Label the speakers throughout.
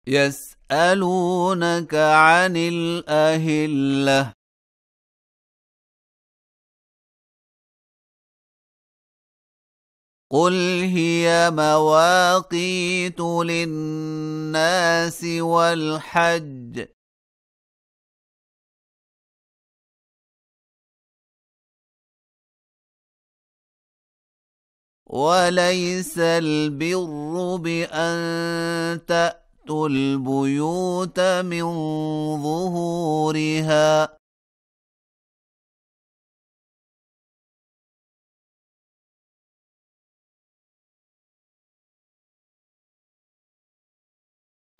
Speaker 1: يسألونك عن الأهلة قل هي مواقيت للناس والحج وليس البر بأن تأتوا البيوت من ظهورها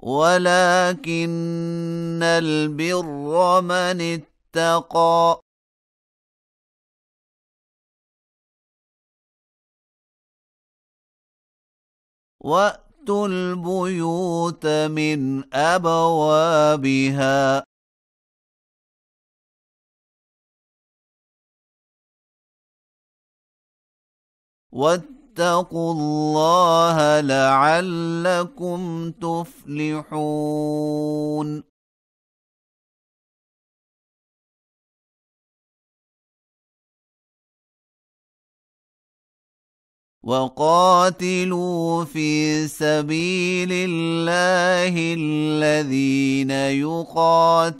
Speaker 1: ولكن البر من اتقى وأتوا البيوت من أبوابها واتقوا الله لعلكم تفلحون وقاتلوا في سبيل الله الذين يقاتلونكم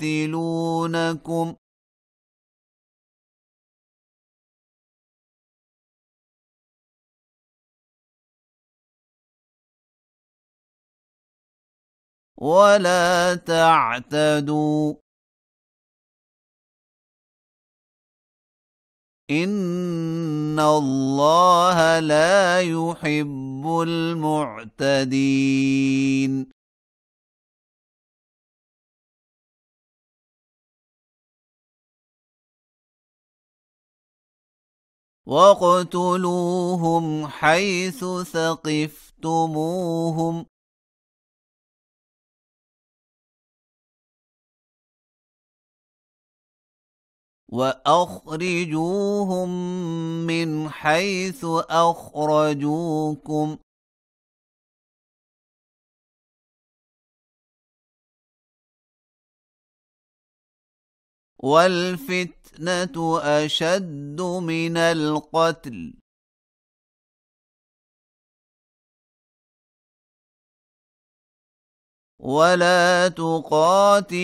Speaker 1: ولا تعتدوا إن الله لا يحب المعتدين واقتلوهم حيث ثقفتموهم وأخرجوهم من حيث أخرجوكم والفتنة أشد من القتل ولا تقاتلوهم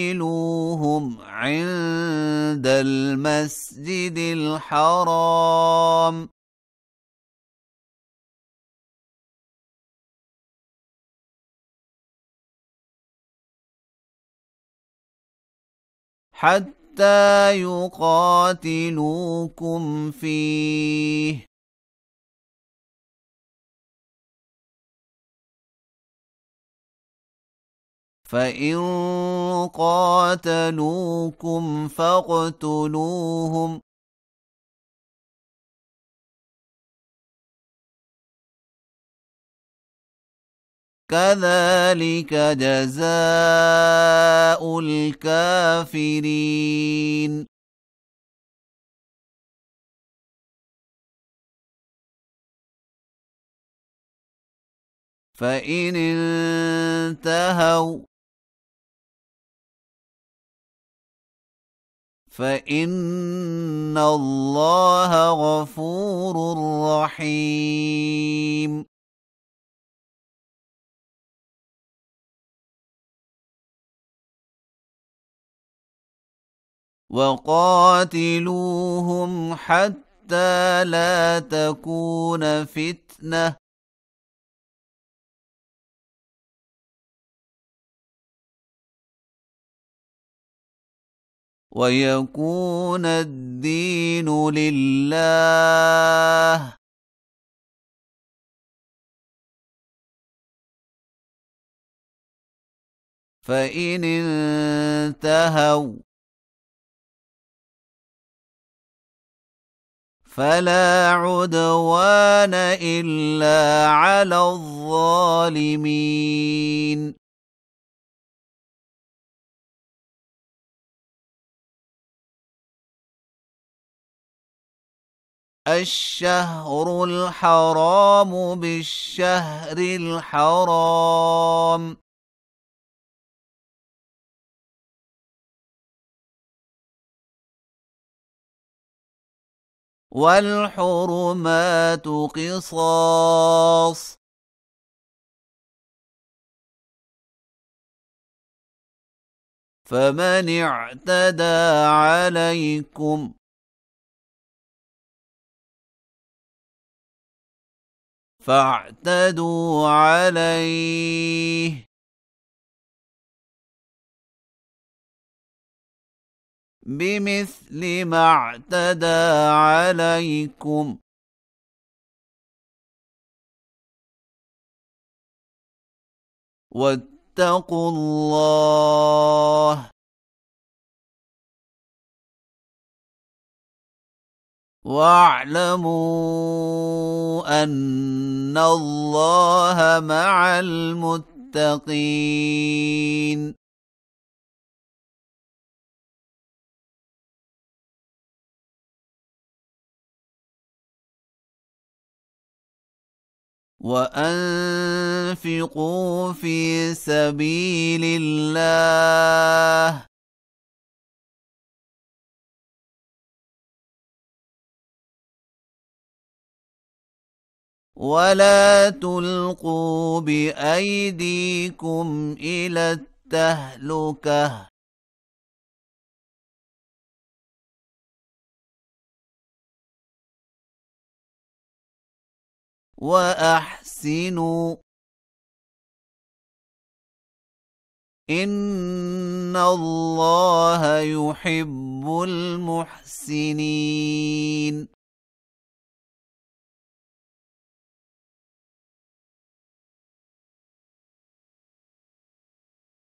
Speaker 1: عند المسجد الحرام حتى يقاتلوكم فيه فإن قاتلوكم فاقتلوهم كذلك جزاء الكافرين فإن انتهوا فإن الله غفور رحيم وقاتلوهم حتى لا تكون فتنة ويكون الدين لله فإن انتهوا فلا عدوان إلا على الظالمين الشهر الحرام بالشهر الحرام والحرمات قصاص. فمن اعتدى عليكم فاعتدوا عليه بمثل ما اعتدى عليكم، واتقوا الله واعلموا أن الله مع المتقين. وأنفقوا في سبيل الله ولا تلقوا بأيديكم إلى التهلكة وأحسنوا إن الله يحب المحسنين.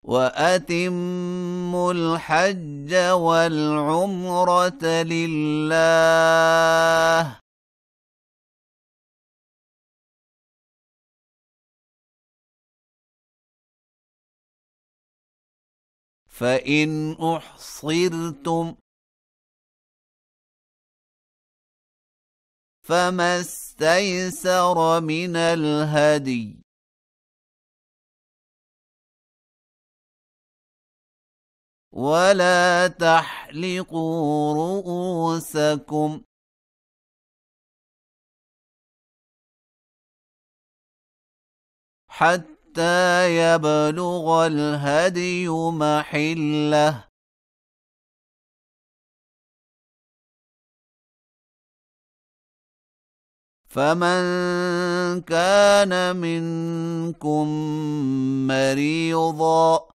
Speaker 1: وأتموا الحج والعمرة لله فإن أحصرتم فما استيسر من الهدي، ولا تحلقوا رؤوسكم حتى يبلغ الهدي محله، فمن كان منكم مريضا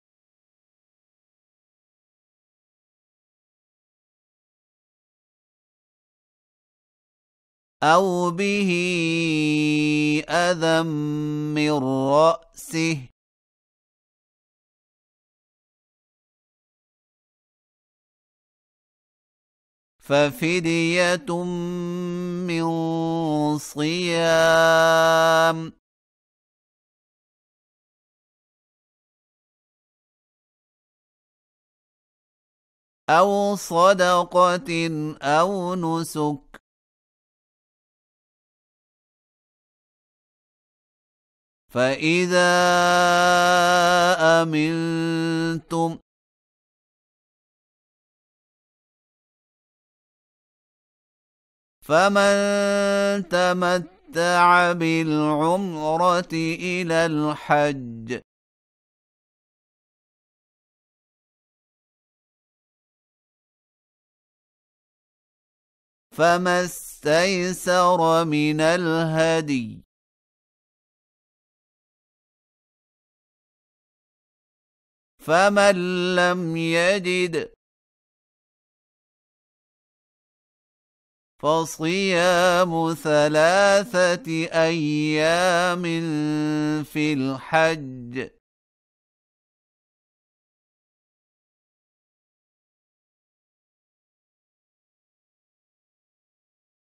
Speaker 1: أو به أذى من رأسه ففدية من صيام أو صدقة أو نسك، فإذا أمنتم فمن تمتع بالعمرة إلى الحج فما استيسر من الهدي، فمن لم يجد فصيام 3 أيام في الحج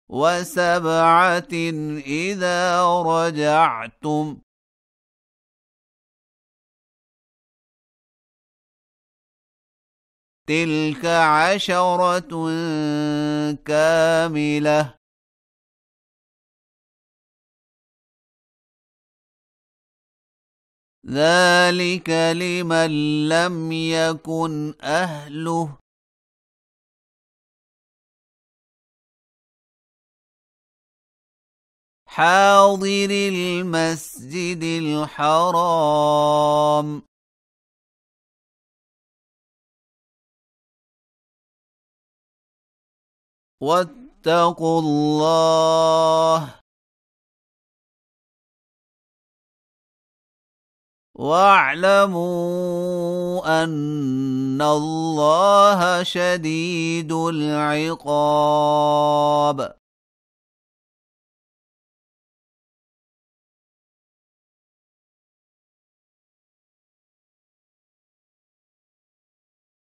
Speaker 1: و7 إذا رجعتم، تلك 10 كاملة، ذلك لمن لم يكن أهله حاضر المسجد الحرام واتقوا الله واعلموا أن الله شديد العقاب.